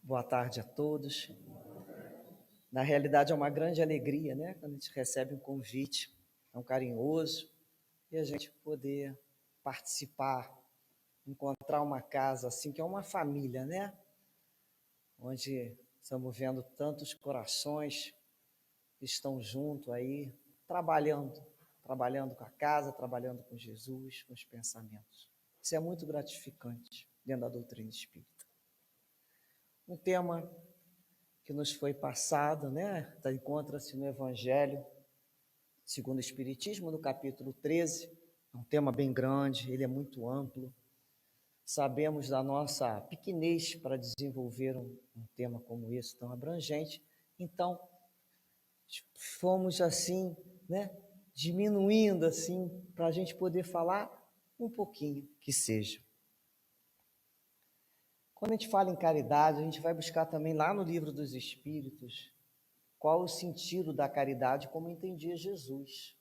Boa tarde a todos. Na realidade, é uma grande alegria, né? Quando a gente recebe um convite tão carinhoso e a gente poder participar, encontrar uma casa assim, que é uma família, né? Onde estamos vendo tantos corações que estão juntos aí, trabalhando com a casa, trabalhando com Jesus, com os pensamentos. Isso é muito gratificante dentro da doutrina espírita. Um tema que nos foi passado, né? Encontra-se no Evangelho segundo o Espiritismo, no capítulo 13. É um tema bem grande, ele é muito amplo. Sabemos da nossa pequenez para desenvolver um tema como esse, tão abrangente. Então, fomos assim, né? Diminuindo assim, para a gente poder falar um pouquinho, que seja. Quando a gente fala em caridade, a gente vai buscar também lá no Livro dos Espíritos qual o sentido da caridade, como entendia Jesus.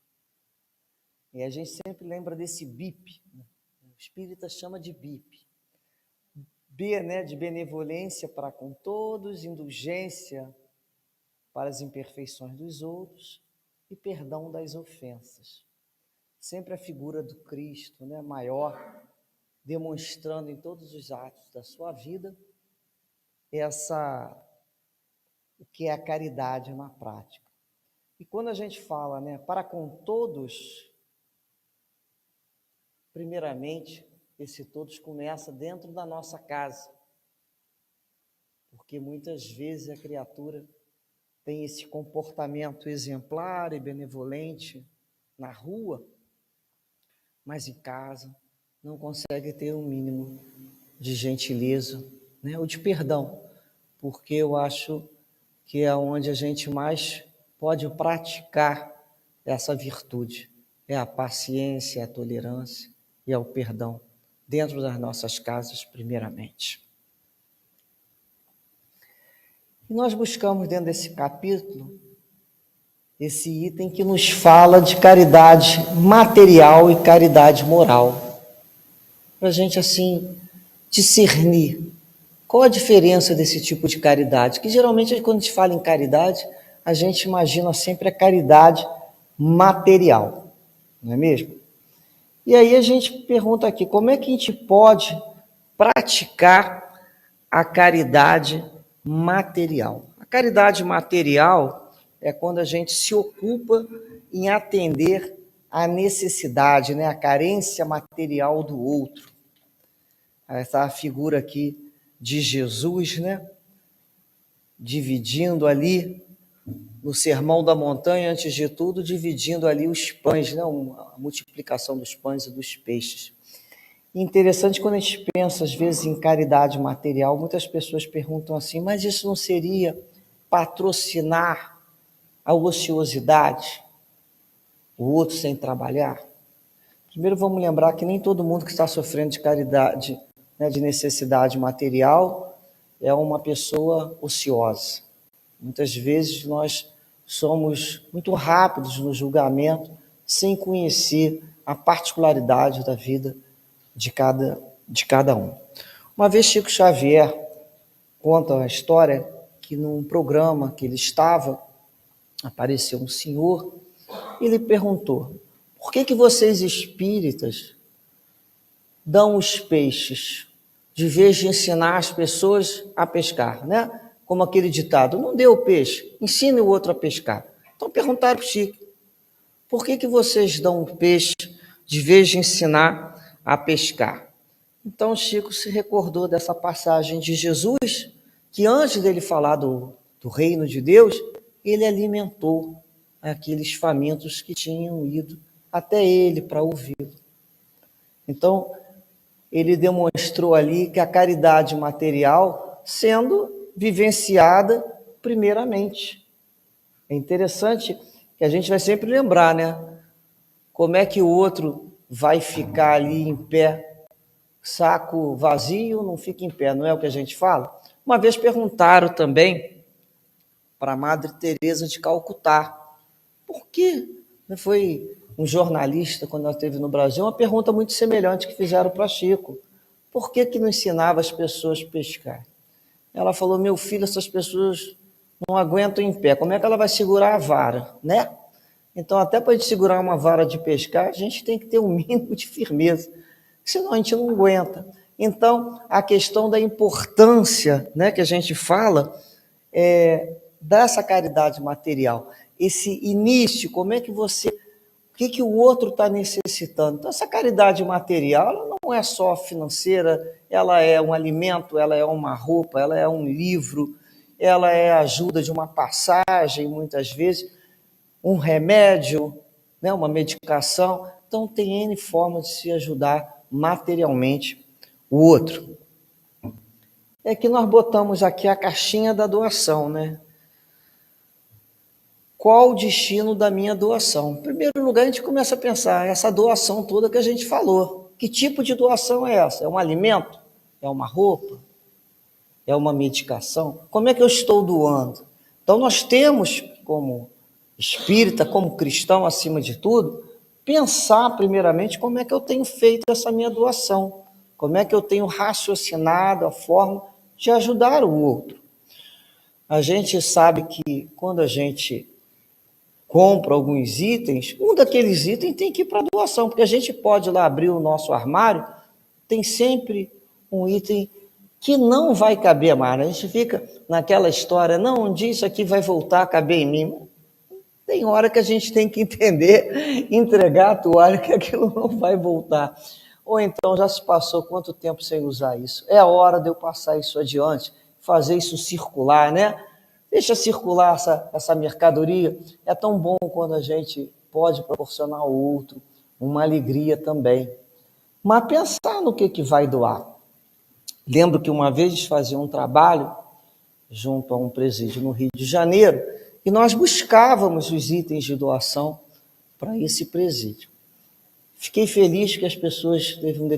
E a gente sempre lembra desse BIP, né? O espírita chama de BIP. B, né, de benevolência para com todos, indulgência para as imperfeições dos outros e perdão das ofensas. Sempre a figura do Cristo, né, maior, demonstrando em todos os atos da sua vida o que é a caridade na prática. E quando a gente fala, né, para com todos, primeiramente, esse todos começa dentro da nossa casa, porque muitas vezes a criatura tem esse comportamento exemplar e benevolente na rua, mas em casa não consegue ter um mínimo de gentileza, né, ou de perdão, porque eu acho que é onde a gente mais pode praticar essa virtude, é a paciência, a tolerância e ao perdão, dentro das nossas casas, primeiramente. E nós buscamos dentro desse capítulo, esse item que nos fala de caridade material e caridade moral, para a gente, assim, discernir qual a diferença desse tipo de caridade, que geralmente, quando a gente fala em caridade, a gente imagina sempre a caridade material, não é mesmo? E aí a gente pergunta aqui, como é que a gente pode praticar a caridade material? A caridade material é quando a gente se ocupa em atender a necessidade, né, a carência material do outro. Essa figura aqui de Jesus, né, dividindo ali no Sermão da Montanha, antes de tudo, dividindo ali os pães, né? A multiplicação dos pães e dos peixes. E interessante, quando a gente pensa, às vezes, em caridade material, muitas pessoas perguntam assim, mas isso não seria patrocinar a ociosidade, o outro sem trabalhar? Primeiro, vamos lembrar que nem todo mundo que está sofrendo de caridade, né, de necessidade material, é uma pessoa ociosa. Muitas vezes nós somos muito rápidos no julgamento, sem conhecer a particularidade da vida de cada um. Uma vez Chico Xavier conta a história que num programa que ele estava, apareceu um senhor e ele perguntou, por que vocês espíritas dão os peixes de vez de ensinar as pessoas a pescar, né? Como aquele ditado, não dê o peixe, ensine o outro a pescar. Então perguntaram para o Chico, por que vocês dão o peixe de vez de ensinar a pescar? Então o Chico se recordou dessa passagem de Jesus, que antes dele falar do reino de Deus, ele alimentou aqueles famintos que tinham ido até ele para ouvi-lo. Então, ele demonstrou ali que a caridade material sendo vivenciada primeiramente. É interessante que a gente vai sempre lembrar, né? Como é que o outro vai ficar ali em pé, saco vazio, não fica em pé, não é o que a gente fala? Uma vez perguntaram também para a Madre Teresa de Calcutá, por que foi um jornalista, quando ela esteve no Brasil, uma pergunta muito semelhante que fizeram para Chico. Por que não ensinava as pessoas a pescar? Ela falou, meu filho, essas pessoas não aguentam em pé, como é que ela vai segurar a vara, né? Então, até para a gente segurar uma vara de pescar, a gente tem que ter um mínimo de firmeza, senão a gente não aguenta. Então, a questão da importância, né, que a gente fala, dessa caridade material, esse início, como é que você, o que o outro está necessitando. Então, essa caridade material, ela não é só financeira, ela é um alimento, ela é uma roupa, ela é um livro, ela é a ajuda de uma passagem, muitas vezes, um remédio, né, uma medicação. Então, tem N formas de se ajudar materialmente o outro. É que nós botamos aqui a caixinha da doação, né? Qual o destino da minha doação? Em primeiro lugar, a gente começa a pensar, essa doação toda que a gente falou. Que tipo de doação é essa? É um alimento? É uma roupa? É uma medicação? Como é que eu estou doando? Então, nós temos, como espírita, como cristão, acima de tudo, pensar primeiramente como é que eu tenho feito essa minha doação, como é que eu tenho raciocinado a forma de ajudar o outro. A gente sabe que quando a gente compra alguns itens, um daqueles itens tem que ir para doação, porque a gente pode lá abrir o nosso armário, tem sempre um item que não vai caber mais. A gente fica naquela história, não, um dia isso aqui vai voltar a caber em mim. Tem hora que a gente tem que entender, entregar a toalha, que aquilo não vai voltar. Ou então, já se passou quanto tempo sem usar isso? É a hora de eu passar isso adiante, fazer isso circular, né? Deixa circular essa mercadoria. É tão bom quando a gente pode proporcionar ao outro uma alegria também. Mas pensar no que vai doar. Lembro que uma vez fazia um trabalho junto a um presídio no Rio de Janeiro, e nós buscávamos os itens de doação para esse presídio. Fiquei feliz que as pessoas, teve uma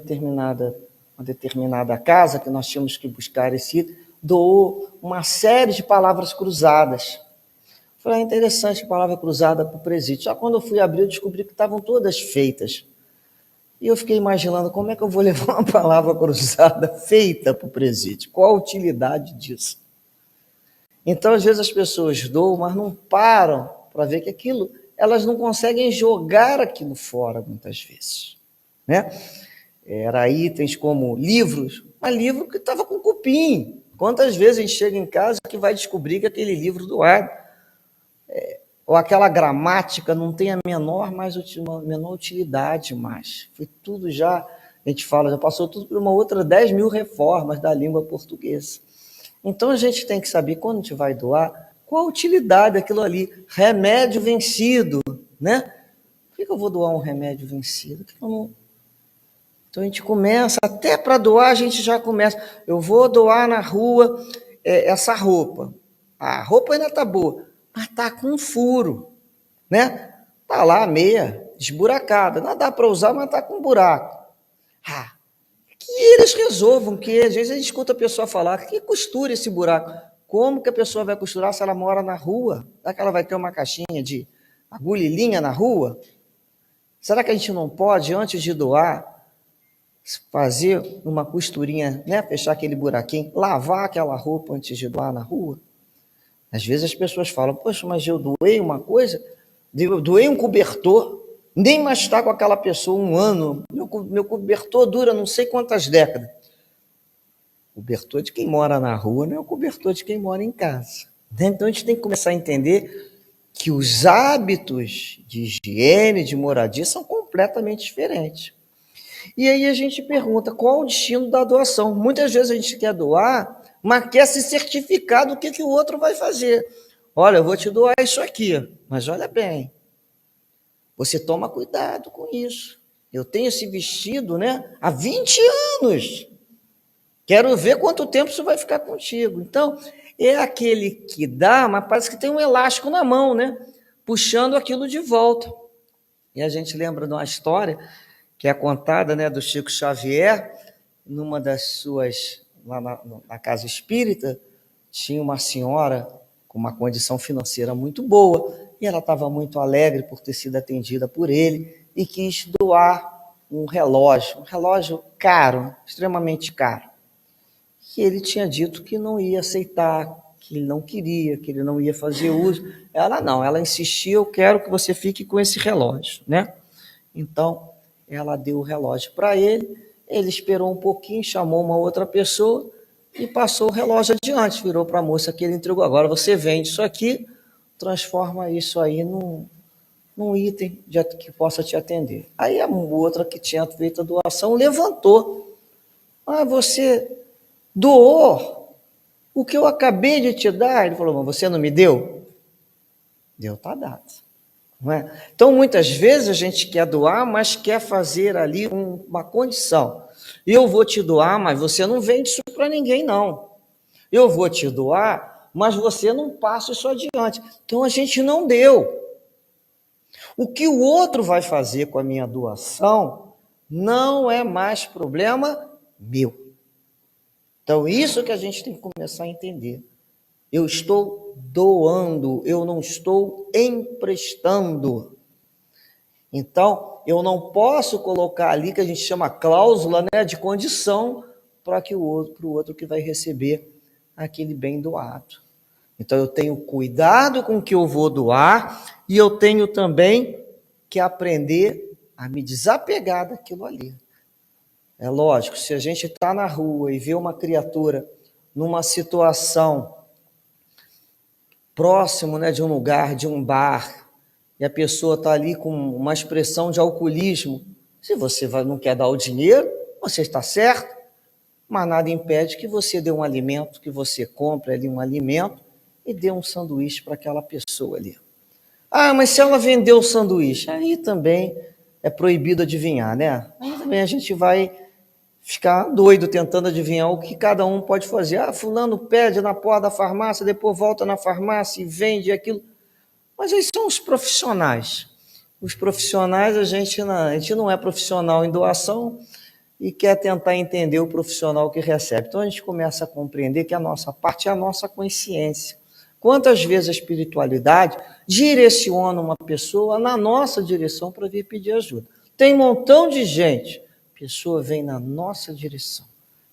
determinada casa, que nós tínhamos que buscar esse item, doou uma série de palavras cruzadas. Falei, interessante, palavra cruzada para o presídio. Só quando eu fui abrir, eu descobri que estavam todas feitas. E eu fiquei imaginando, como é que eu vou levar uma palavra cruzada feita para o presídio? Qual a utilidade disso? Então, às vezes as pessoas doam, mas não param para ver que aquilo, elas não conseguem jogar aquilo fora, muitas vezes. Né? Era itens como livros, mas livro que estava com cupim. Quantas vezes a gente chega em casa que vai descobrir que aquele livro doado, ou aquela gramática não tem a menor utilidade mais. Foi tudo já, a gente fala, já passou tudo por uma outra 10 mil reformas da língua portuguesa. Então, a gente tem que saber, quando a gente vai doar, qual a utilidade daquilo ali. Remédio vencido, né? Por que eu vou doar um remédio vencido? Então, a gente começa, até para doar, a gente já começa. Eu vou doar na rua essa roupa. A roupa ainda está boa, mas está com um furo, né? Está lá a meia esburacada. Não dá para usar, mas está com um buraco. Que eles resolvam, que às vezes a gente escuta a pessoa falar que costura esse buraco. Como que a pessoa vai costurar se ela mora na rua? Será que ela vai ter uma caixinha de agulha e linha na rua? Será que a gente não pode, antes de doar, fazer uma costurinha, né? Fechar aquele buraquinho, lavar aquela roupa antes de doar na rua? Às vezes as pessoas falam, poxa, mas eu doei uma coisa, eu doei um cobertor, nem mais está com aquela pessoa um ano, meu cobertor dura não sei quantas décadas. O cobertor de quem mora na rua não é o cobertor de quem mora em casa. Então a gente tem que começar a entender que os hábitos de higiene, de moradia, são completamente diferentes. E aí a gente pergunta, qual o destino da doação? Muitas vezes a gente quer doar, mas quer se certificar do que o outro vai fazer. Olha, eu vou te doar isso aqui, mas olha bem, você toma cuidado com isso. Eu tenho esse vestido, né, há 20 anos. Quero ver quanto tempo isso vai ficar contigo. Então, é aquele que dá, mas parece que tem um elástico na mão, né, puxando aquilo de volta. E a gente lembra de uma história que é contada, né, do Chico Xavier, numa das suas, lá na casa espírita, tinha uma senhora com uma condição financeira muito boa, e ela estava muito alegre por ter sido atendida por ele, e quis doar um relógio caro, extremamente caro. que ele tinha dito que não ia aceitar, que ele não queria, que ele não ia fazer uso. Ela não, ela insistia, eu quero que você fique com esse relógio, né? Então, ela deu o relógio para ele esperou um pouquinho, chamou uma outra pessoa e passou o relógio adiante, virou para a moça que ele entregou. Agora você vende isso aqui, transforma isso aí num item que possa te atender. Aí a outra que tinha feito a doação levantou. Ah, você doou o que eu acabei de te dar. Ele falou, mas você não me deu? Deu, está dado. Não é? Então, muitas vezes a gente quer doar, mas quer fazer ali uma condição. Eu vou te doar, mas você não vende isso para ninguém, não. Eu vou te doar, mas você não passa isso adiante. Então, a gente não deu. O que o outro vai fazer com a minha doação não é mais problema meu. Então, isso que a gente tem que começar a entender. Eu estou doando, eu não estou emprestando. Então, eu não posso colocar ali, que a gente chama cláusula, né, de condição, para o outro que vai receber aquele bem doado. Então, eu tenho cuidado com o que eu vou doar e eu tenho também que aprender a me desapegar daquilo ali. É lógico, se a gente está na rua e vê uma criatura numa situação próximo, né, de um lugar, de um bar, e a pessoa está ali com uma expressão de alcoolismo, se você não quer dar o dinheiro, você está certo, mas nada impede que você dê um alimento, que você compre ali um alimento e dê um sanduíche para aquela pessoa ali. Ah, mas se ela vendeu o sanduíche, aí também é proibido adivinhar, né? Aí também a gente vai ficar doido tentando adivinhar o que cada um pode fazer. Ah, fulano pede na porta da farmácia, depois volta na farmácia e vende aquilo. Mas aí são os profissionais. Os profissionais, a gente não é profissional em doação e quer tentar entender o profissional que recebe. Então a gente começa a compreender que a nossa parte é a nossa consciência. Quantas vezes a espiritualidade direciona uma pessoa na nossa direção para vir pedir ajuda? Tem um montão de gente, a pessoa vem na nossa direção.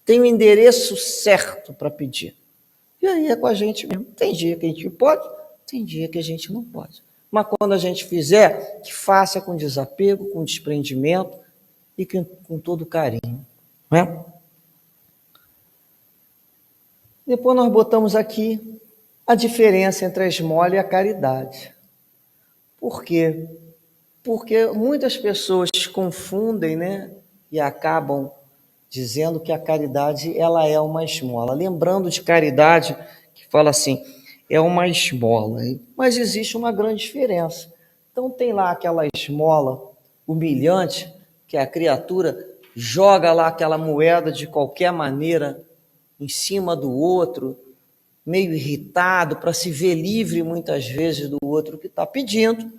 Tem o endereço certo para pedir. E aí é com a gente mesmo. Tem dia que a gente pode, tem dia que a gente não pode. Mas quando a gente fizer, que faça com desapego, com desprendimento e com todo carinho. Não é? Depois nós botamos aqui a diferença entre a esmola e a caridade. Por quê? Porque muitas pessoas confundem, né? E acabam dizendo que a caridade ela é uma esmola. Lembrando de caridade, que fala assim, é uma esmola. Mas existe uma grande diferença. Então tem lá aquela esmola humilhante, que a criatura joga lá aquela moeda de qualquer maneira em cima do outro, meio irritado, para se ver livre muitas vezes do outro que está pedindo,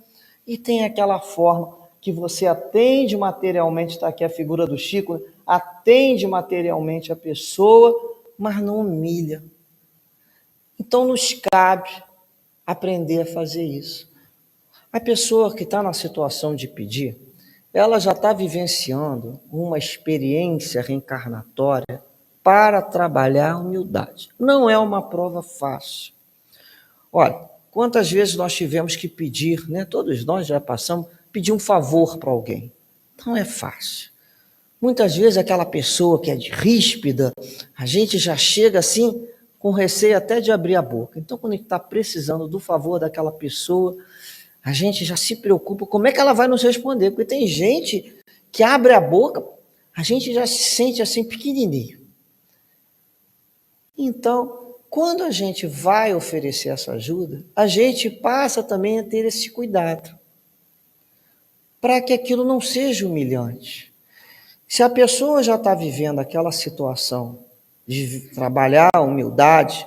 e tem aquela forma que você atende materialmente, está aqui a figura do Chico, né? Atende materialmente a pessoa, mas não humilha. Então nos cabe aprender a fazer isso. A pessoa que está na situação de pedir, ela já está vivenciando uma experiência reencarnatória para trabalhar a humildade. Não é uma prova fácil. Olha, quantas vezes nós tivemos que pedir, né? Todos nós já passamos, pedir um favor para alguém. Não é fácil. Muitas vezes aquela pessoa que é ríspida, a gente já chega assim com receio até de abrir a boca. Então, quando a gente está precisando do favor daquela pessoa, a gente já se preocupa como é que ela vai nos responder. Porque tem gente que abre a boca, a gente já se sente assim pequenininho. Então, quando a gente vai oferecer essa ajuda, a gente passa também a ter esse cuidado, para que aquilo não seja humilhante. Se a pessoa já está vivendo aquela situação de trabalhar a humildade,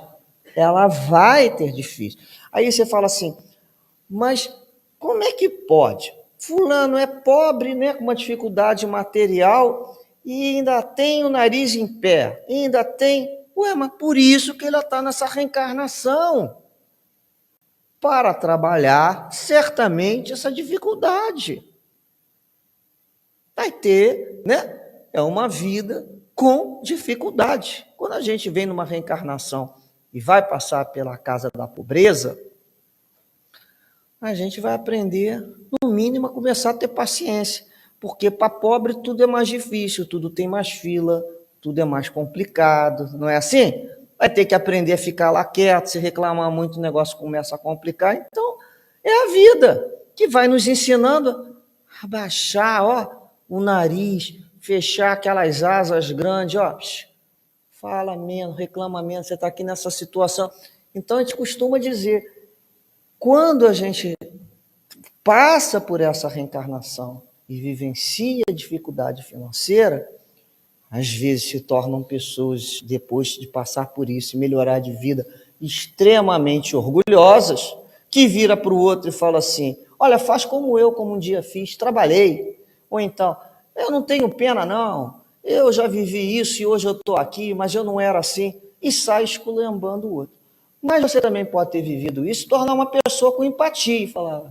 ela vai ter difícil. Aí você fala assim, mas como é que pode? Fulano é pobre, né, com uma dificuldade material e ainda tem o nariz em pé, ainda tem... Ué, mas por isso que ele está nessa reencarnação. Para trabalhar, certamente, essa dificuldade. Vai ter, né? É uma vida com dificuldade. Quando a gente vem numa reencarnação e vai passar pela casa da pobreza, a gente vai aprender, no mínimo, a começar a ter paciência. Porque para pobre tudo é mais difícil, tudo tem mais fila, tudo é mais complicado, não é assim? Vai ter que aprender a ficar lá quieto, se reclamar muito o negócio começa a complicar. Então, é a vida que vai nos ensinando a baixar, ó, o nariz, fechar aquelas asas grandes, ó, fala menos, reclama menos, você está aqui nessa situação. Então, a gente costuma dizer, quando a gente passa por essa reencarnação e vivencia a dificuldade financeira, às vezes se tornam pessoas, depois de passar por isso e melhorar de vida, extremamente orgulhosas, que vira para o outro e fala assim, olha, faz como eu, como um dia fiz, trabalhei. Ou então, eu não tenho pena não, eu já vivi isso e hoje eu estou aqui, mas eu não era assim, e sai esculhambando o outro. Mas você também pode ter vivido isso, tornar uma pessoa com empatia e falar,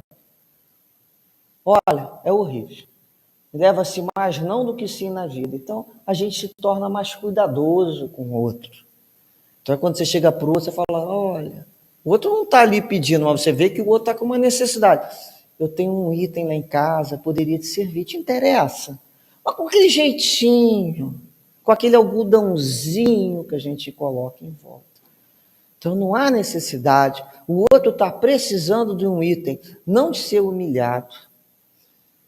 olha, é horrível. Leva-se mais não do que sim na vida. Então, a gente se torna mais cuidadoso com o outro. Então, quando você chega para o outro, você fala, olha, o outro não está ali pedindo, mas você vê que o outro está com uma necessidade. Eu tenho um item lá em casa, poderia te servir, te interessa. Mas com aquele jeitinho, com aquele algodãozinho que a gente coloca em volta. Então, não há necessidade. O outro está precisando de um item, não de ser humilhado.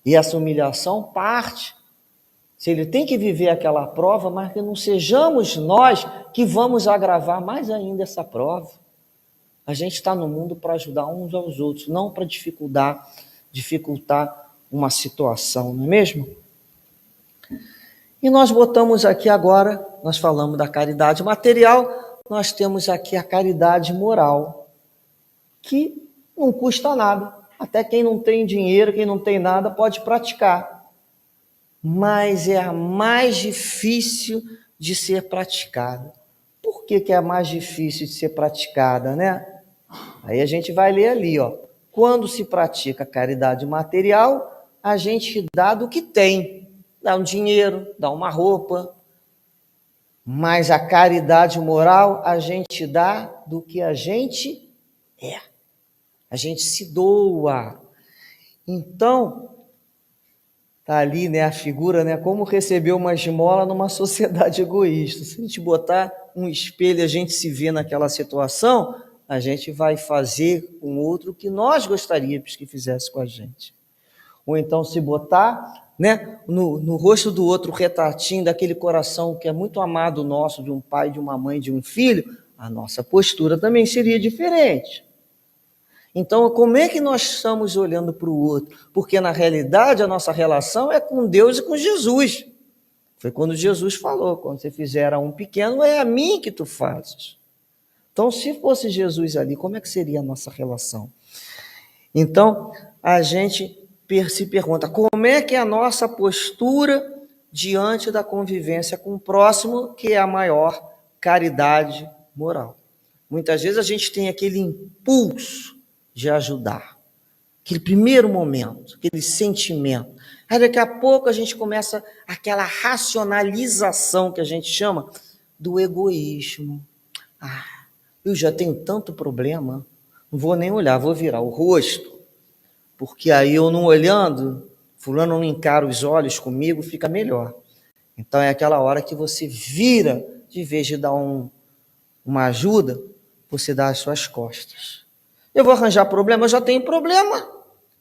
E essa humilhação parte, se ele tem que viver aquela prova, mas que não sejamos nós que vamos agravar mais ainda essa prova. A gente está no mundo para ajudar uns aos outros, não para dificultar uma situação, não é mesmo? E nós botamos aqui agora, nós falamos da caridade material, nós temos aqui a caridade moral, que não custa nada. Até quem não tem dinheiro, quem não tem nada, pode praticar. Mas é a mais difícil de ser praticada. Por que é a mais difícil de ser praticada, né? Aí a gente vai ler ali, ó. Quando se pratica caridade material, a gente dá do que tem. Dá um dinheiro, dá uma roupa. Mas a caridade moral, a gente dá do que a gente é. A gente se doa. Então, tá ali, né, a figura, né, como receber uma esmola numa sociedade egoísta. Se a gente botar um espelho e a gente se vê naquela situação, a gente vai fazer com o outro o que nós gostaríamos que fizesse com a gente. Ou então se botar, né, no rosto do outro o retratinho daquele coração que é muito amado nosso, de um pai, de uma mãe, de um filho, a nossa postura também seria diferente. Então, como é que nós estamos olhando para o outro? Porque, na realidade, a nossa relação é com Deus e com Jesus. Foi quando Jesus falou, quando você fizer a um pequeno, é a mim que tu fazes. Então, se fosse Jesus ali, como é que seria a nossa relação? Então, a gente se pergunta, como é que é a nossa postura diante da convivência com o próximo, que é a maior caridade moral? Muitas vezes a gente tem aquele impulso de ajudar. Aquele primeiro momento, aquele sentimento. Aí daqui a pouco a gente começa aquela racionalização que a gente chama do egoísmo. Eu já tenho tanto problema, não vou nem olhar, vou virar o rosto, porque aí eu não olhando, fulano não encara os olhos comigo, fica melhor. Então é aquela hora que você vira, de vez de dar uma ajuda, você dá as suas costas. Eu vou arranjar problema? Eu já tenho problema.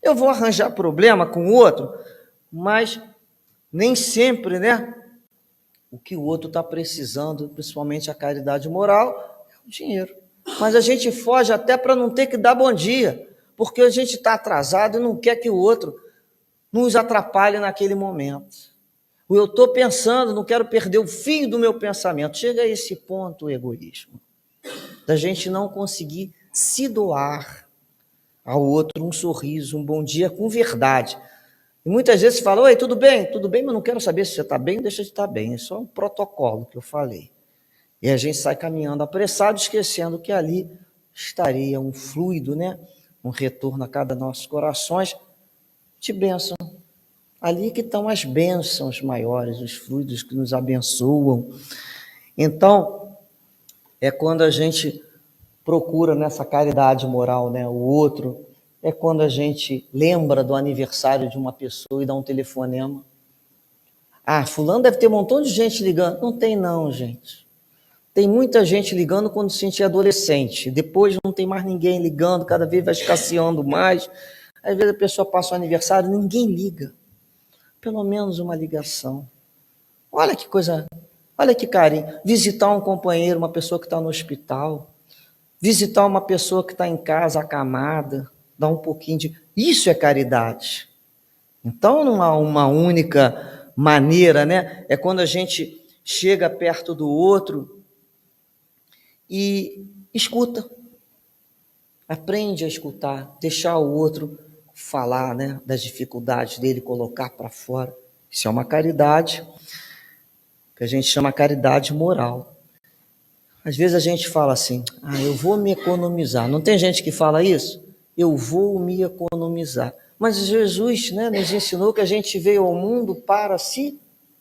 Eu vou arranjar problema com o outro, mas nem sempre, né? O que o outro está precisando, principalmente a caridade moral, é o dinheiro. Mas a gente foge até para não ter que dar bom dia, porque a gente está atrasado e não quer que o outro nos atrapalhe naquele momento. Eu estou pensando, não quero perder o fio do meu pensamento. Chega a esse ponto o egoísmo, da gente não conseguir se doar ao outro um sorriso, um bom dia com verdade. E muitas vezes você fala, oi, tudo bem, mas não quero saber se você está bem ou deixa de estar bem, é só um protocolo que eu falei. E a gente sai caminhando apressado, esquecendo que ali estaria um fluido, né? Um retorno a cada nossos corações de bênção, Ali que estão as bênçãos maiores, os fluidos que nos abençoam. Então, é quando a gente procura nessa caridade moral, né, o outro, é quando a gente lembra do aniversário de uma pessoa e dá um telefonema. Ah, fulano deve ter um montão de gente ligando. Não tem não, gente. Tem muita gente ligando quando se sente adolescente. Depois não tem mais ninguém ligando, cada vez vai escasseando mais. Às vezes a pessoa passa o aniversário, ninguém liga. Pelo menos uma ligação. Olha que coisa, olha que carinho. Visitar um companheiro, uma pessoa que está no hospital. Visitar uma pessoa que está em casa acamada. Dar um pouquinho de... Isso é caridade. Então não há uma única maneira, né? É quando a gente chega perto do outro e escuta. Aprende a escutar, deixar o outro falar, né, das dificuldades dele, colocar para fora. Isso é uma caridade que a gente chama caridade moral. Às vezes a gente fala assim, eu vou me economizar. Não tem gente que fala isso? Eu vou me economizar. Mas Jesus, né, nos ensinou que a gente veio ao mundo para se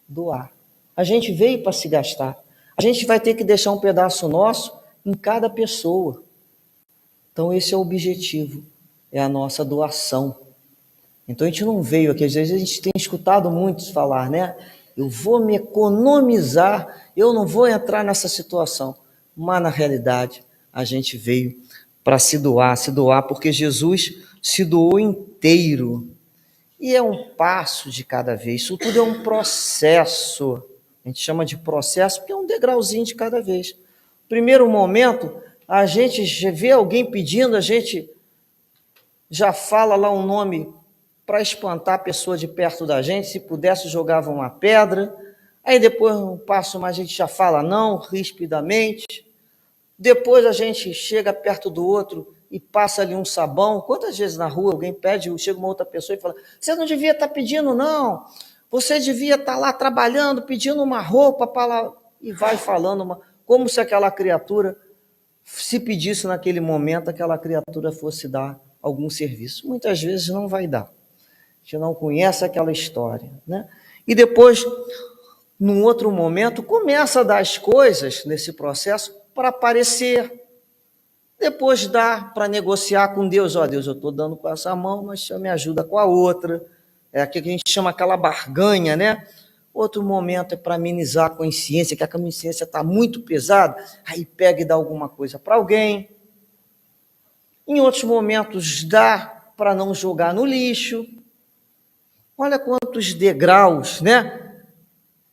doar. A gente veio para se gastar. A gente vai ter que deixar um pedaço nosso em cada pessoa. Então esse é o objetivo, é a nossa doação. Então a gente não veio aqui, às vezes a gente tem escutado muitos falar, né? Eu vou me economizar, eu não vou entrar nessa situação. Mas na realidade a gente veio para se doar, porque Jesus se doou inteiro. E é um passo de cada vez, isso tudo é um processo. A gente chama de processo porque é um degrauzinho de cada vez. Primeiro momento, a gente vê alguém pedindo, a gente já fala lá um nome para espantar a pessoa de perto da gente, se pudesse jogava uma pedra, aí depois um passo mais a gente já fala não, rispidamente, depois a gente chega perto do outro e passa ali um sabão. Quantas vezes na rua alguém pede, chega uma outra pessoa e fala, você não devia estar pedindo não, você devia estar lá trabalhando, pedindo uma roupa para lá, e vai falando, como se aquela criatura, se pedisse naquele momento, aquela criatura fosse dar algum serviço. Muitas vezes não vai dar. A gente não conhece aquela história, né? E depois, num outro momento, começa a dar as coisas nesse processo para aparecer. Depois dá para negociar com Deus. Deus, eu estou dando com essa mão, mas você me ajuda com a outra. É aquilo que a gente chama aquela barganha, né? Outro momento é para amenizar a consciência, que a consciência está muito pesada, aí pega e dá alguma coisa para alguém. Em outros momentos dá para não jogar no lixo. Olha quantos degraus, né?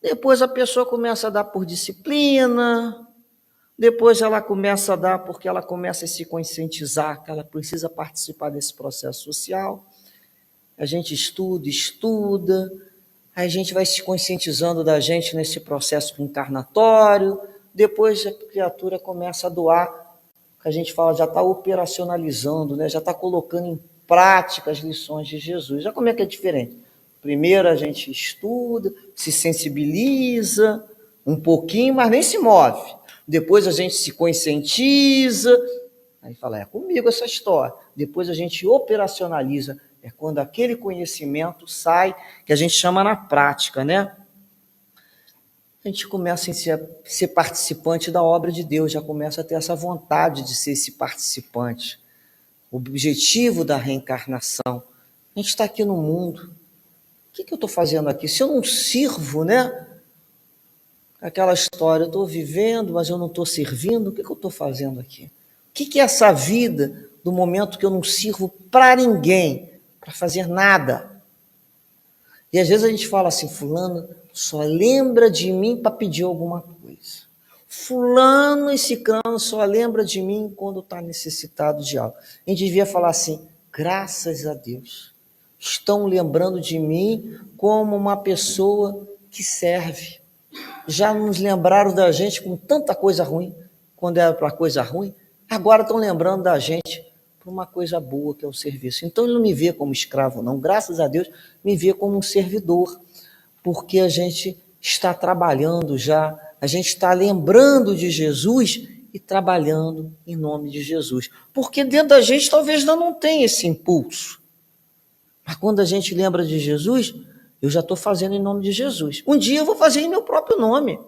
Depois a pessoa começa a dar por disciplina, depois ela começa a dar porque ela começa a se conscientizar que ela precisa participar desse processo social. A gente estuda, aí a gente vai se conscientizando da gente nesse processo encarnatório, depois a criatura começa a doar, que a gente fala, já está operacionalizando, né? Já está colocando em prática as lições de Jesus. Já como é que é diferente? Primeiro a gente estuda, se sensibiliza um pouquinho, mas nem se move. Depois a gente se conscientiza, aí fala, é comigo essa história. Depois a gente operacionaliza, é quando aquele conhecimento sai, que a gente chama na prática, né? A gente começa a ser participante da obra de Deus, já começa a ter essa vontade de ser esse participante. O objetivo da reencarnação. A gente está aqui no mundo. O que eu estou fazendo aqui? Se eu não sirvo, né? Aquela história, eu estou vivendo, mas eu não estou servindo, o que eu estou fazendo aqui? O que é essa vida do momento que eu não sirvo para ninguém, para fazer nada? E às vezes a gente fala assim, fulano só lembra de mim para pedir alguma coisa. Fulano e ciclano só lembra de mim quando está necessitado de algo. A gente devia falar assim, graças a Deus, estão lembrando de mim como uma pessoa que serve. Já nos lembraram da gente com tanta coisa ruim, quando era para coisa ruim, agora estão lembrando da gente para uma coisa boa, que é o serviço. Então ele não me vê como escravo, não. Graças a Deus, me vê como um servidor, porque a gente está trabalhando já, a gente está lembrando de Jesus e trabalhando em nome de Jesus. Porque dentro da gente talvez não tenha esse impulso. Mas quando a gente lembra de Jesus, Eu já estou fazendo em nome de Jesus. Um dia eu vou fazer em meu próprio nome.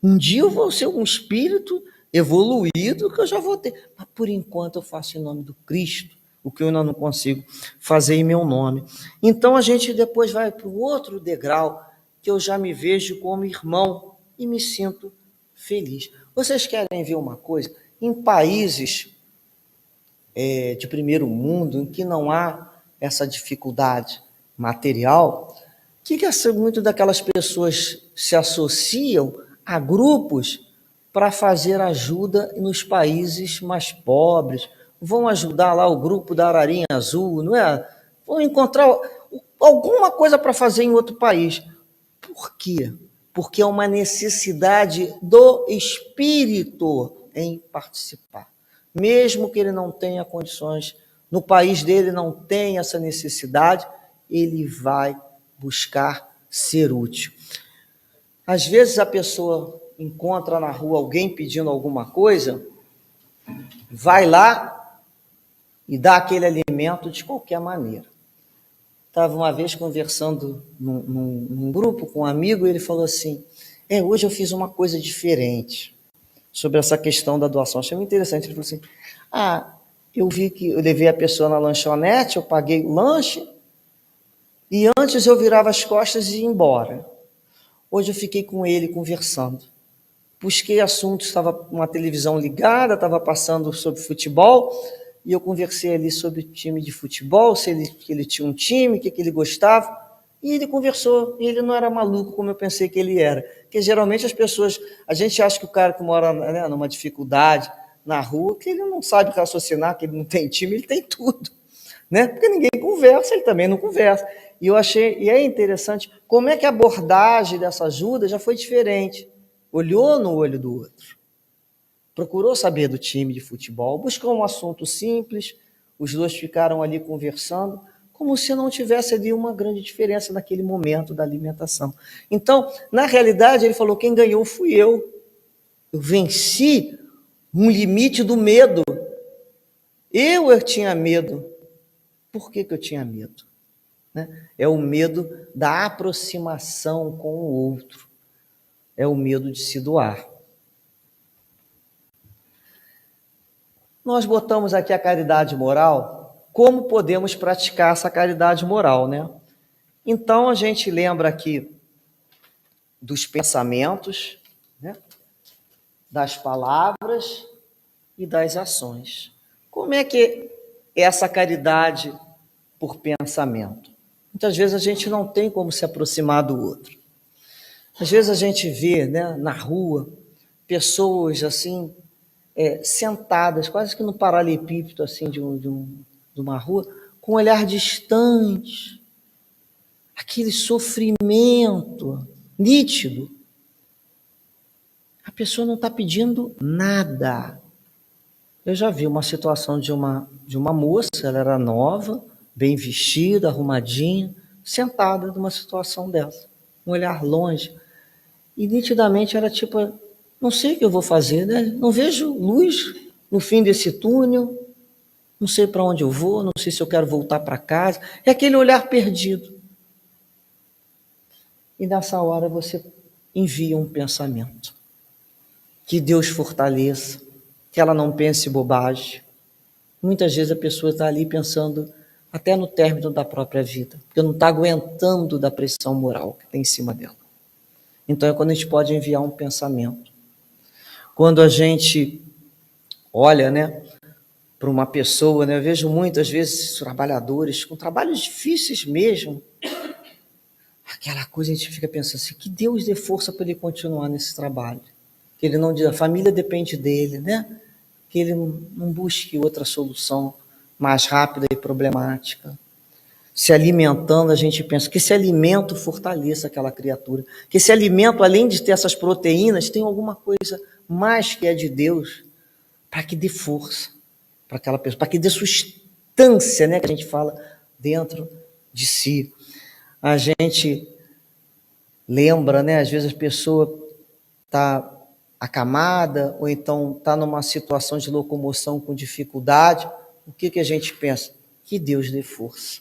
Um dia eu vou ser um espírito evoluído que eu já vou ter. Mas por enquanto eu faço em nome do Cristo, o que eu ainda não consigo fazer em meu nome. Então a gente depois vai para o outro degrau, que eu já me vejo como irmão e me sinto feliz. Vocês querem ver uma coisa? Em países de primeiro mundo, em que não há essa dificuldade material, que muito daquelas pessoas se associam a grupos para fazer ajuda nos países mais pobres, vão ajudar lá o grupo da Ararinha Azul, não é? Vão encontrar alguma coisa para fazer em outro país. Por quê? Porque é uma necessidade do espírito em participar. Mesmo que ele não tenha condições, no país dele não tem essa necessidade, ele vai buscar ser útil. Às vezes a pessoa encontra na rua alguém pedindo alguma coisa, vai lá e dá aquele alimento de qualquer maneira. Estava uma vez conversando num grupo com um amigo e ele falou assim, hoje eu fiz uma coisa diferente sobre essa questão da doação. Achei muito interessante. Ele falou assim, eu vi que eu levei a pessoa na lanchonete, eu paguei o lanche, e antes eu virava as costas e ia embora. Hoje eu fiquei com ele conversando. Busquei assuntos, estava uma televisão ligada, estava passando sobre futebol, e eu conversei ali sobre time de futebol, se ele tinha um time, o que ele gostava, e ele conversou, e ele não era maluco como eu pensei que ele era. Porque geralmente as pessoas, a gente acha que o cara que mora, né, numa dificuldade na rua, que ele não sabe raciocinar, que ele não tem time, ele tem tudo, né? Porque ninguém conversa, ele também não conversa. E eu achei, e é interessante, como é que a abordagem dessa ajuda já foi diferente. Olhou no olho do outro, procurou saber do time de futebol, buscou um assunto simples, os dois ficaram ali conversando, como se não tivesse ali uma grande diferença naquele momento da alimentação. Então, na realidade, ele falou, quem ganhou fui eu. Eu venci um limite do medo. Eu tinha medo. Por que eu tinha medo? É o medo da aproximação com o outro. É o medo de se doar. Nós botamos aqui a caridade moral. Como podemos praticar essa caridade moral, né? Então, a gente lembra aqui dos pensamentos, né? Das palavras e das ações. Como é que é essa caridade por pensamento? Muitas vezes a gente não tem como se aproximar do outro. Às vezes a gente vê, né, na rua pessoas assim, sentadas, quase que no paralelepípedo assim, de uma rua, com um olhar distante, aquele sofrimento nítido. A pessoa não está pedindo nada. Eu já vi uma situação de uma moça, ela era nova, bem vestida, arrumadinha, sentada numa situação dessa, um olhar longe. E nitidamente era tipo, não sei o que eu vou fazer, né? Não vejo luz no fim desse túnel, não sei para onde eu vou, não sei se eu quero voltar para casa. É aquele olhar perdido. E nessa hora você envia um pensamento. Que Deus fortaleça, que ela não pense bobagem. Muitas vezes a pessoa está ali pensando até no término da própria vida, porque não está aguentando da pressão moral que tem em cima dela. Então é quando a gente pode enviar um pensamento. Quando a gente olha, né, para uma pessoa, né, eu vejo muitas vezes trabalhadores com trabalhos difíceis mesmo, aquela coisa a gente fica pensando assim, que Deus dê força para ele continuar nesse trabalho, que ele não, a família depende dele, né, que ele não busque outra solução mais rápida e problemática. Se alimentando, a gente pensa que esse alimento fortaleça aquela criatura, que esse alimento, além de ter essas proteínas, tem alguma coisa mais que é de Deus, para que dê força para aquela pessoa, para que dê substância, né, que a gente fala, dentro de si. A gente lembra, né, às vezes a pessoa está acamada, ou então está numa situação de locomoção com dificuldade, o que a gente pensa? Que Deus dê força.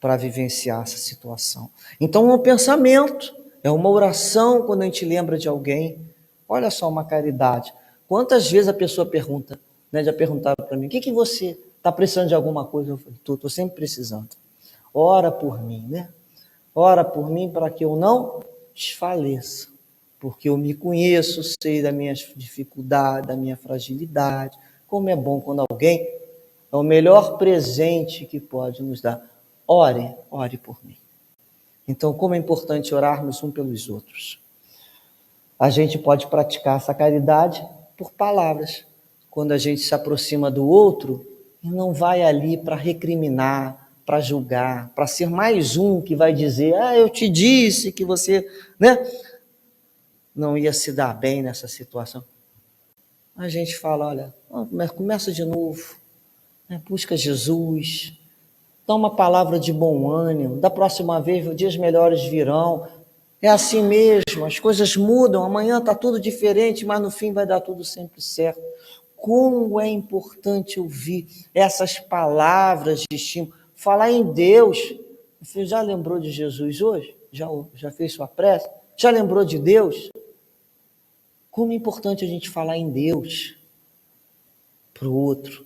para vivenciar essa situação. Então é um pensamento, é uma oração quando a gente lembra de alguém. Olha só, uma caridade. Quantas vezes a pessoa pergunta, né, já perguntaram para mim, o que você está precisando de alguma coisa? Eu falei, estou sempre precisando. Ora por mim, né? Ora por mim para que eu não desfaleça, porque eu me conheço, sei das minhas dificuldades, da minha fragilidade. Como é bom quando alguém é o melhor presente que pode nos dar. Ore por mim. Então, como é importante orarmos um pelos outros. A gente pode praticar essa caridade por palavras. Quando a gente se aproxima do outro, e não vai ali para recriminar, para julgar, para ser mais um que vai dizer, eu te disse que você, né, não ia se dar bem nessa situação. A gente fala, olha, começa de novo, né, busca Jesus, dá uma palavra de bom ânimo, da próxima vez dias melhores virão. É assim mesmo, as coisas mudam, amanhã está tudo diferente, mas no fim vai dar tudo sempre certo. Como é importante ouvir essas palavras de estímulo, falar em Deus. Você já lembrou de Jesus hoje? Já fez sua prece? Já lembrou de Deus? Como é importante a gente falar em Deus para o outro.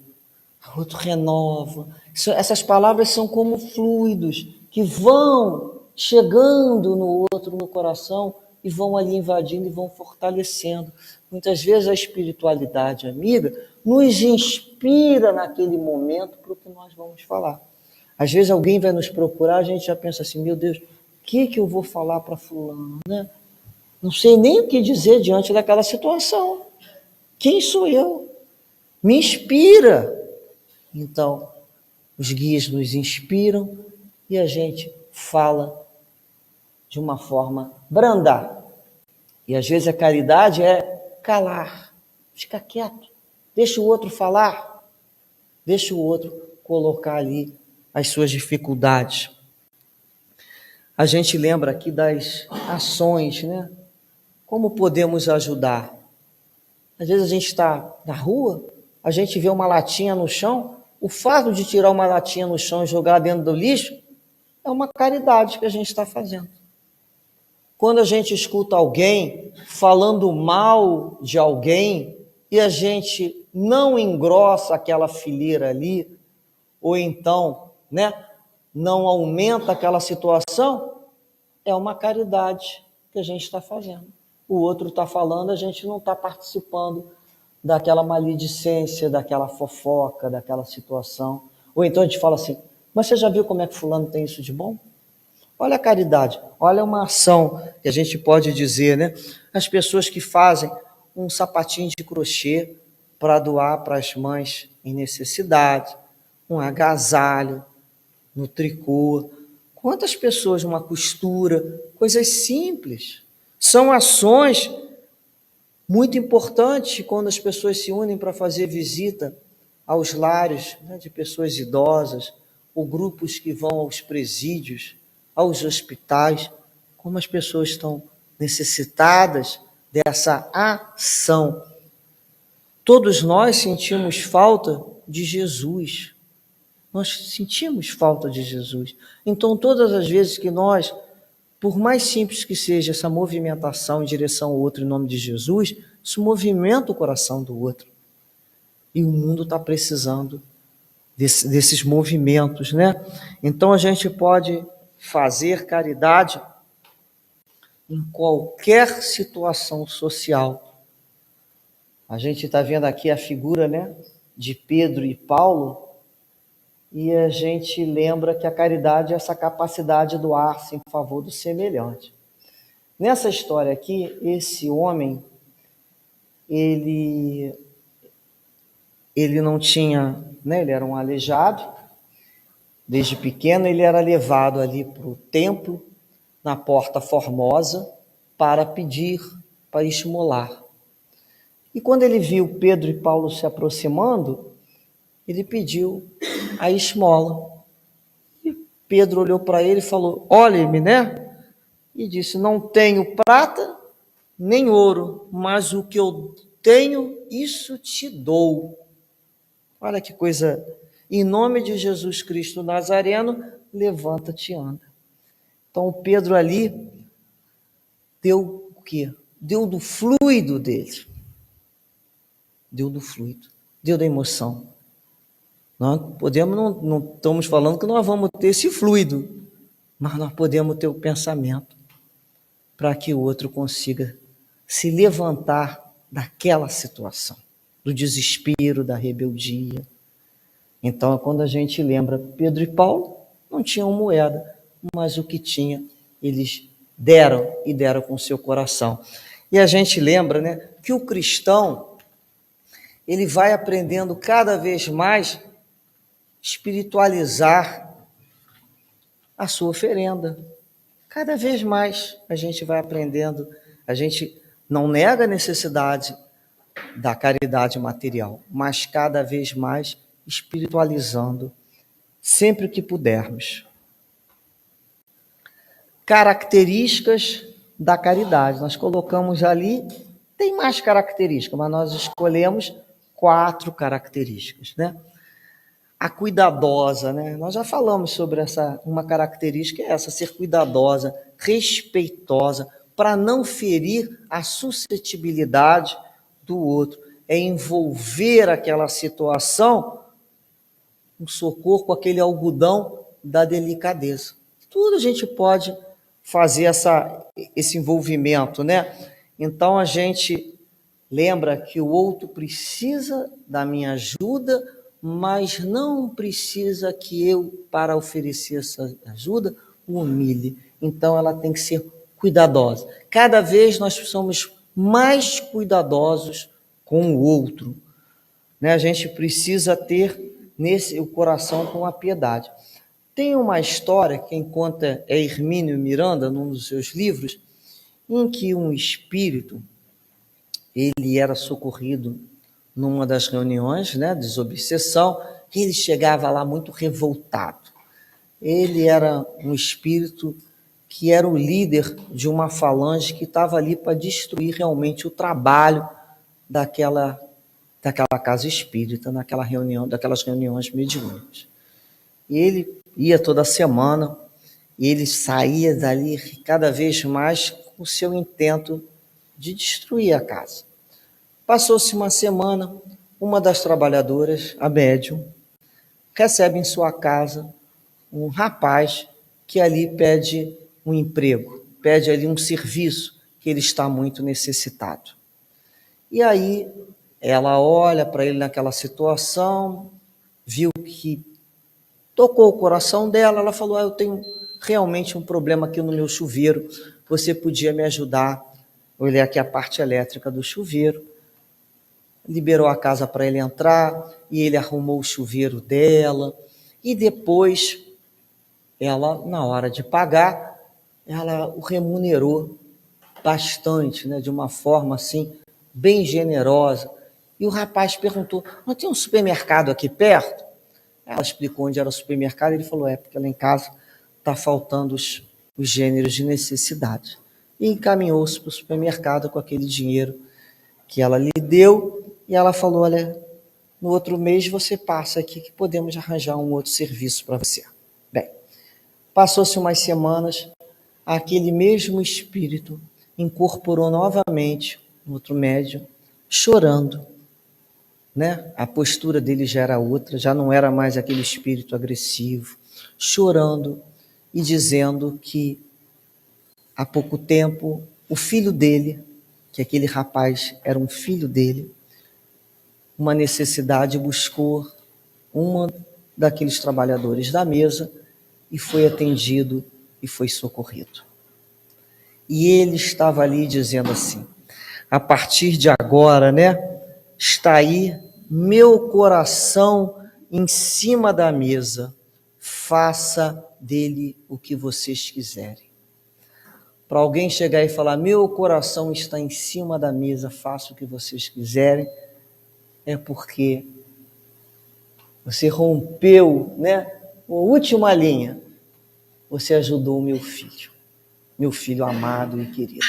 O outro renova. Essas palavras são como fluidos que vão chegando no outro, no coração, e vão ali invadindo e vão fortalecendo. Muitas vezes a espiritualidade amiga nos inspira naquele momento para o que nós vamos falar. Às vezes alguém vai nos procurar, a gente já pensa assim, meu Deus, o que eu vou falar para fulano, né? Não sei nem o que dizer diante daquela situação. Quem sou eu? Me inspira. Então, os guias nos inspiram e a gente fala de uma forma branda. E às vezes a caridade é calar, fica quieto, deixa o outro falar, deixa o outro colocar ali as suas dificuldades. A gente lembra aqui das ações, né? Como podemos ajudar? Às vezes a gente está na rua, a gente vê uma latinha no chão, o fato de tirar uma latinha no chão e jogar dentro do lixo é uma caridade que a gente está fazendo. Quando a gente escuta alguém falando mal de alguém e a gente não engrossa aquela fileira ali, ou então, né, não aumenta aquela situação, é uma caridade que a gente está fazendo. O outro está falando, a gente não está participando daquela maledicência, daquela fofoca, daquela situação. Ou então a gente fala assim, mas você já viu como é que fulano tem isso de bom? Olha a caridade, olha uma ação que a gente pode dizer, né? As pessoas que fazem um sapatinho de crochê para doar para as mães em necessidade, um agasalho no tricô. Quantas pessoas, uma costura, coisas simples. São ações muito importantes quando as pessoas se unem para fazer visita aos lares, né, de pessoas idosas, ou grupos que vão aos presídios, aos hospitais, como as pessoas estão necessitadas dessa ação. Todos nós sentimos falta de Jesus. Nós sentimos falta de Jesus. Então, todas as vezes que nós, por mais simples que seja essa movimentação em direção ao outro em nome de Jesus, isso movimenta o coração do outro. E o mundo está precisando desses movimentos, né? Então, a gente pode fazer caridade em qualquer situação social. A gente está vendo aqui a figura, né, de Pedro e Paulo, e a gente lembra que a caridade é essa capacidade de doar-se em favor do semelhante. Nessa história aqui, esse homem, ele não tinha, né, ele era um aleijado. Desde pequeno ele era levado ali para o templo, na Porta Formosa, para pedir, para esmolar. E quando ele viu Pedro e Paulo se aproximando, ele pediu a esmola. E Pedro olhou para ele e falou, olhe-me, né? E disse, não tenho prata nem ouro, mas o que eu tenho, isso te dou. Olha que coisa. Em nome de Jesus Cristo Nazareno, levanta-te e anda. Então, o Pedro ali deu o quê? Deu do fluido dele. Deu do fluido, deu da emoção. Nós podemos, não estamos falando que nós vamos ter esse fluido, mas nós podemos ter o pensamento para que o outro consiga se levantar daquela situação, do desespero, da rebeldia. Então, quando a gente lembra, Pedro e Paulo não tinham moeda, mas o que tinha, eles deram e deram com o seu coração. E a gente lembra, né, que o cristão, ele vai aprendendo cada vez mais espiritualizar a sua oferenda. Cada vez mais a gente vai aprendendo, a gente não nega a necessidade da caridade material, mas cada vez mais espiritualizando, sempre que pudermos. Características da caridade. Nós colocamos ali, tem mais características, mas nós escolhemos 4 características, né? A cuidadosa, né? Nós já falamos sobre uma característica é essa, ser cuidadosa, respeitosa, para não ferir a suscetibilidade do outro, é envolver aquela situação, um socorro com aquele algodão da delicadeza. Tudo a gente pode fazer esse envolvimento, né? Então a gente lembra que o outro precisa da minha ajuda, mas não precisa que eu, para oferecer essa ajuda, o humilhe. Então ela tem que ser cuidadosa. Cada vez nós somos mais cuidadosos com o outro, né? A gente precisa ter o coração com a piedade. Tem uma história, quem conta é Hermínio Miranda, num dos seus livros, em que um espírito, ele era socorrido numa das reuniões, né, desobsessão, e ele chegava lá muito revoltado. Ele era um espírito que era o líder de uma falange que estava ali para destruir realmente o trabalho daquela casa espírita, daquelas reuniões mediúnicas. E ele ia toda semana, e ele saía dali cada vez mais com o seu intento de destruir a casa. Passou-se uma semana, uma das trabalhadoras, a médium, recebe em sua casa um rapaz que ali pede um emprego, pede ali um serviço, que ele está muito necessitado. E aí ela olha para ele naquela situação, viu que tocou o coração dela, ela falou, eu tenho realmente um problema aqui no meu chuveiro, você podia me ajudar? Eu olhei aqui a parte elétrica do chuveiro, liberou a casa para ele entrar, e ele arrumou o chuveiro dela, e depois, ela, na hora de pagar, ela o remunerou bastante, né, de uma forma assim, bem generosa. E o rapaz perguntou, não tem um supermercado aqui perto? Ela explicou onde era o supermercado, e ele falou, porque lá em casa está faltando os gêneros de necessidade. E encaminhou-se para o supermercado com aquele dinheiro que ela lhe deu, e ela falou, olha, no outro mês você passa aqui que podemos arranjar um outro serviço para você. Bem, passou-se umas semanas, aquele mesmo espírito incorporou novamente um outro médium, chorando, né? A postura dele já era outra, já não era mais aquele espírito agressivo, chorando e dizendo que há pouco tempo o filho dele, que aquele rapaz era um filho dele, uma necessidade, buscou uma daqueles trabalhadores da mesa e foi atendido e foi socorrido. E ele estava ali dizendo assim, a partir de agora, né, está aí meu coração em cima da mesa, faça dele o que vocês quiserem. Para alguém chegar e falar, meu coração está em cima da mesa, faça o que vocês quiserem, é porque você rompeu, né, a última linha, você ajudou o meu filho amado e querido.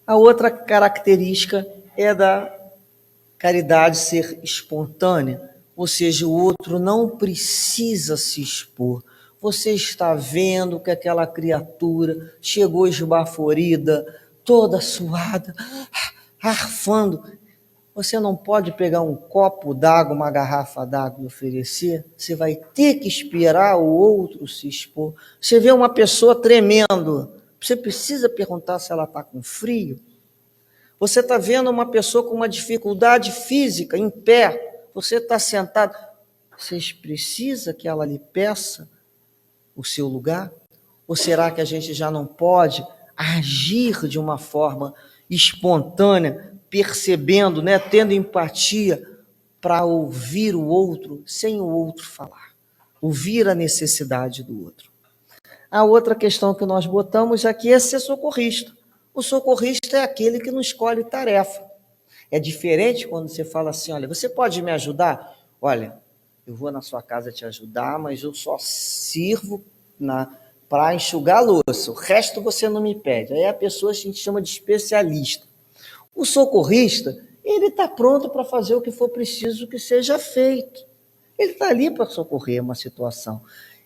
A outra característica é da caridade ser espontânea, Ou seja, o outro não precisa se expor. Você está vendo que aquela criatura chegou esbaforida, toda suada, arfando. Você não pode pegar um copo d'água, uma garrafa d'água e oferecer. Você vai ter que esperar o outro se expor. Você vê uma pessoa tremendo, você precisa perguntar se ela está com frio. Você está vendo uma pessoa com uma dificuldade física, em pé, você está sentado. Vocês precisam que ela lhe peça o seu lugar? Ou será que a gente já não pode agir de uma forma espontânea, percebendo, né, tendo empatia para ouvir o outro sem o outro falar, ouvir a necessidade do outro? A outra questão que nós botamos aqui é ser socorrista. O socorrista é aquele que não escolhe tarefa. É diferente quando você fala assim, olha, você pode me ajudar? Olha, eu vou na sua casa te ajudar, mas eu só sirvo para enxugar a louça. O resto você não me pede. Aí a pessoa a gente chama de especialista. O socorrista, ele está pronto para fazer o que for preciso que seja feito. Ele está ali para socorrer uma situação.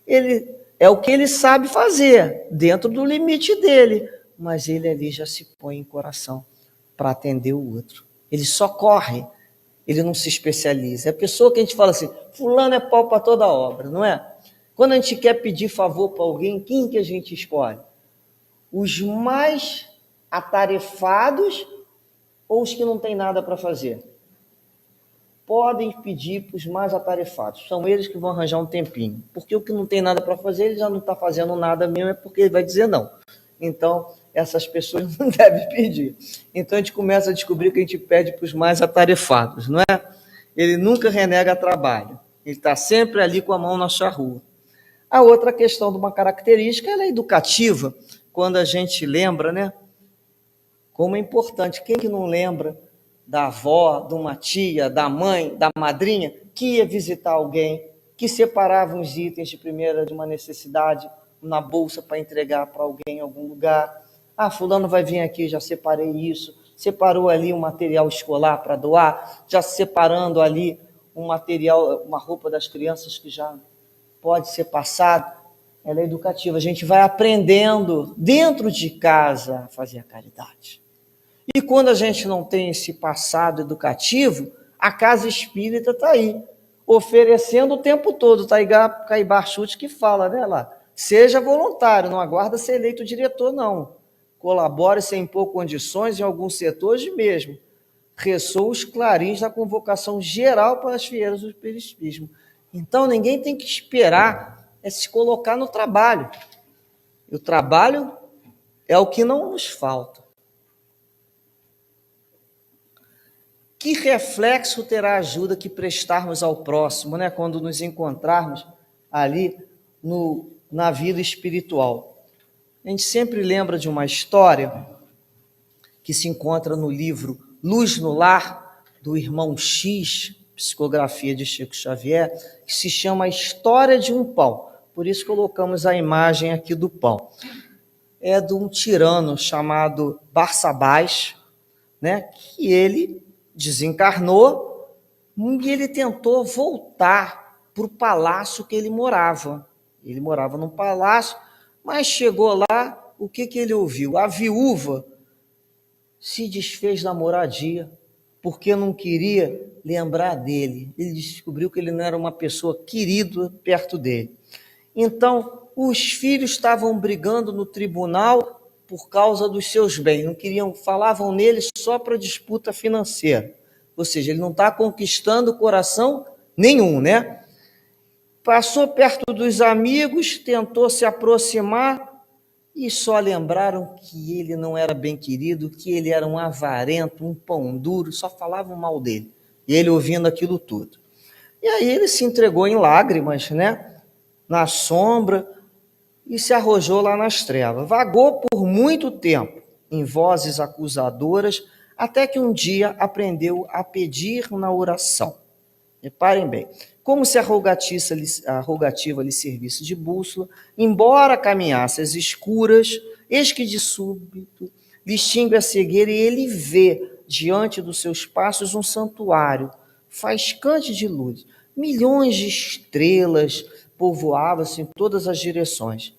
Ele é o que ele sabe fazer, dentro do limite dele. Mas ele ali já se põe em coração para atender o outro. Ele só corre, ele não se especializa. É a pessoa que a gente fala assim, fulano é pau para toda obra, não é? Quando a gente quer pedir favor para alguém, quem que a gente escolhe? Os mais atarefados ou os que não têm nada para fazer? Podem pedir para os mais atarefados. São eles que vão arranjar um tempinho. Porque o que não tem nada para fazer, ele já não está fazendo nada mesmo, é porque ele vai dizer não. Então, essas pessoas não devem pedir. Então, a gente começa a descobrir que a gente pede para os mais atarefados, não é? Ele nunca renega trabalho. Ele está sempre ali com a mão na charrua. A outra questão de uma característica, ela é educativa. Quando a gente lembra, né? Como é importante. Quem que não lembra da avó, de uma tia, da mãe, da madrinha, que ia visitar alguém, que separava uns itens de primeira de uma necessidade na bolsa para entregar para alguém em algum lugar. Ah, fulano vai vir aqui, já separei isso. Separou ali um material escolar para doar, já separando ali um material, uma roupa das crianças que já pode ser passado. Ela é educativa. A gente vai aprendendo dentro de casa a fazer a caridade. E quando a gente não tem esse passado educativo, a casa espírita está aí, oferecendo o tempo todo. Está aí Caibar Chute que fala, né, lá. Seja voluntário, não aguarda ser eleito diretor, não. Colabore sem impor condições em alguns setores mesmo. Ressoa os clarins da convocação geral para as fieiras do Espiritismo. Então, ninguém tem que esperar se colocar no trabalho. E o trabalho é o que não nos falta. Que reflexo terá a ajuda que prestarmos ao próximo, né, quando nos encontrarmos ali na vida espiritual? A gente sempre lembra de uma história que se encontra no livro Luz no Lar, do irmão X, psicografia de Chico Xavier, que se chama A História de um Pão. Por isso colocamos a imagem aqui do pão. É de um tirano chamado Barsabás, né, que ele desencarnou e ele tentou voltar para o palácio que ele morava. Ele morava num palácio, mas chegou lá, o que ele ouviu? A viúva se desfez da moradia, porque não queria lembrar dele. Ele descobriu que ele não era uma pessoa querida perto dele. Então, os filhos estavam brigando no tribunal por causa dos seus bens, não queriam, falavam nele só para disputa financeira. Ou seja, ele não está conquistando coração nenhum, né? Passou perto dos amigos, tentou se aproximar e só lembraram que ele não era bem querido, que ele era um avarento, um pão duro, só falavam mal dele. E ele ouvindo aquilo tudo. E aí ele se entregou em lágrimas, né? Na sombra, e se arrojou lá nas trevas. Vagou por muito tempo, em vozes acusadoras, até que um dia aprendeu a pedir na oração. Reparem bem, como se a rogativa lhe servisse de bússola, embora caminhasse às escuras, eis que de súbito lhe extingue a cegueira e ele vê, diante dos seus passos, um santuário, faiscante de luz. milhões de estrelas povoavam-se em todas as direções.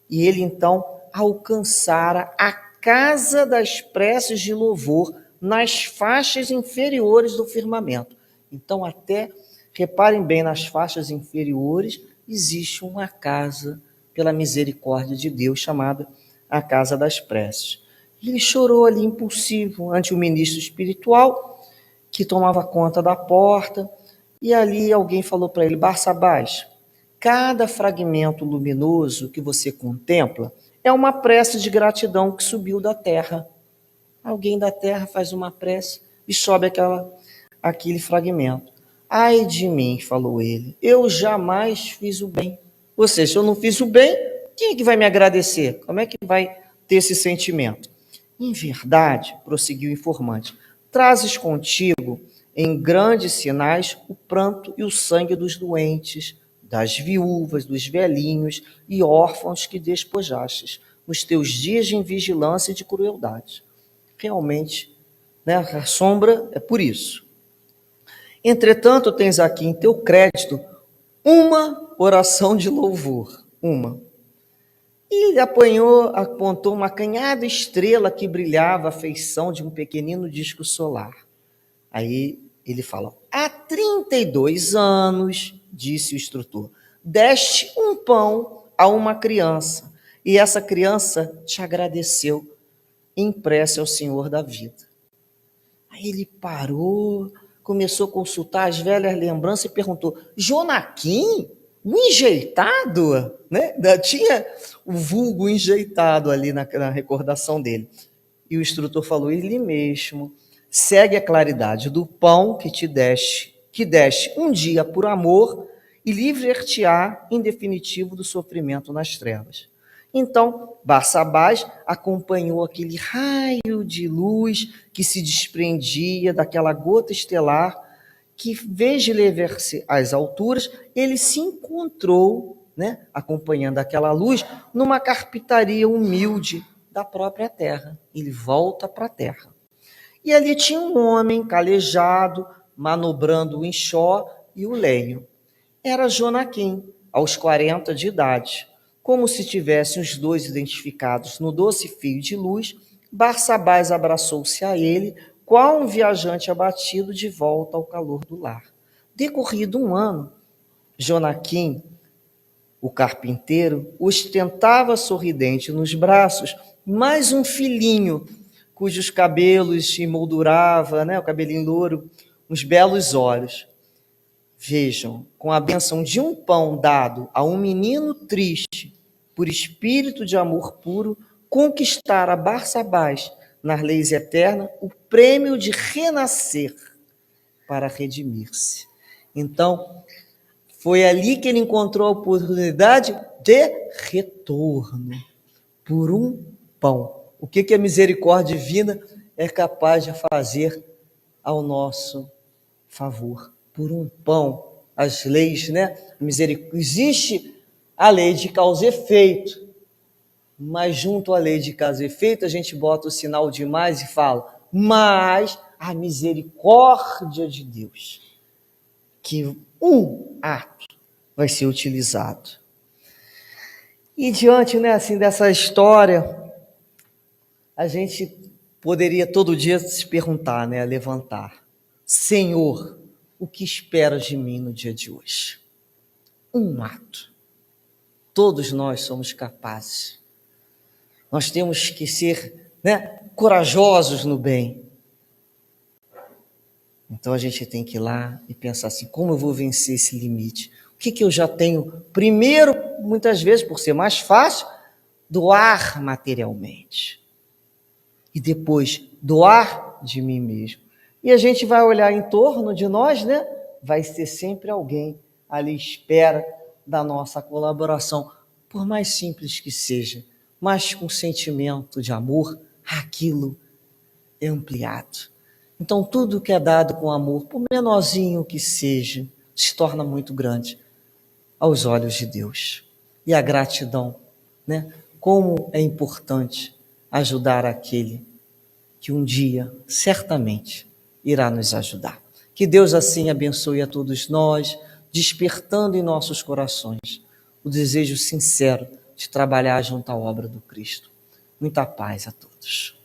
E ele então alcançara a casa das preces de louvor nas faixas inferiores do firmamento. Então, até, reparem bem, nas faixas inferiores existe uma casa, pela misericórdia de Deus, chamada a Casa das Preces. Ele chorou ali impulsivo ante o ministro espiritual, que tomava conta da porta, e ali alguém falou para ele: Barsabás, cada fragmento luminoso que você contempla é uma prece de gratidão que subiu da terra. Alguém da terra faz uma prece e sobe aquele fragmento. Ai de mim, falou ele, eu jamais fiz o bem. Ou seja, se eu não fiz o bem, quem é que vai me agradecer? Como é que vai ter esse sentimento? Em verdade, prosseguiu o informante, trazes contigo em grandes sinais o pranto e o sangue dos doentes, das viúvas, dos velhinhos e órfãos que despojastes nos teus dias de invigilância e de crueldade. Realmente, né, a sombra é por isso. Entretanto, tens aqui em teu crédito uma oração de louvor, uma. E ele apontou uma acanhada estrela que brilhava à feição de um pequenino disco solar. Aí ele fala: há 32 anos, disse o instrutor, deste um pão a uma criança, e essa criança te agradeceu em prece ao Senhor da vida. Aí ele parou, começou a consultar as velhas lembranças e perguntou: Jonaquim? O enjeitado? Né? Tinha o vulgo enjeitado ali na recordação dele. E o instrutor falou: ele mesmo. Segue a claridade do pão que deste um dia por amor e livrar-te-á em definitivo do sofrimento nas trevas. Então, Barsabás acompanhou aquele raio de luz que se desprendia daquela gota estelar que, em vez de levar-se às alturas, ele se encontrou, né, acompanhando aquela luz, numa carpintaria humilde da própria terra. Ele volta para a terra. E ali tinha um homem calejado, manobrando o enxó e o lenho. Era Jonaquim, aos 40 de idade. Como se tivessem os dois identificados no doce fio de luz, Barsabás abraçou-se a ele, qual um viajante abatido de volta ao calor do lar. Decorrido um ano, Jonaquim, o carpinteiro, ostentava sorridente nos braços mais um filhinho, cujos cabelos emoldurava, né, o cabelinho louro, uns belos olhos. Vejam, com a bênção de um pão dado a um menino triste, por espírito de amor puro, conquistara Barsabás, nas leis eternas, o prêmio de renascer para redimir-se. Então, foi ali que ele encontrou a oportunidade de retorno por um pão. O que a misericórdia divina é capaz de fazer ao nosso favor? Por um pão. As leis, né? Existe a lei de causa e efeito, mas junto à lei de causa e efeito a gente bota o sinal de mais e fala: mas a misericórdia de Deus, que um ato vai ser utilizado. E diante, né, assim, dessa história, a gente poderia todo dia se perguntar, né, levantar: Senhor, o que esperas de mim no dia de hoje? Um ato. Todos nós somos capazes. Nós temos que ser, né, corajosos no bem. Então a gente tem que ir lá e pensar assim: como eu vou vencer esse limite? O que eu já tenho? Primeiro, muitas vezes, por ser mais fácil, doar materialmente. E depois, doar de mim mesmo. E a gente vai olhar em torno de nós, né? Vai ser sempre alguém ali à espera da nossa colaboração, por mais simples que seja, mas com sentimento de amor, aquilo é ampliado. Então, tudo que é dado com amor, por menorzinho que seja, se torna muito grande aos olhos de Deus. E a gratidão, né? Como é importante ajudar aquele que um dia, certamente, irá nos ajudar. Que Deus assim abençoe a todos nós, despertando em nossos corações o desejo sincero de trabalhar junto à obra do Cristo. Muita paz a todos.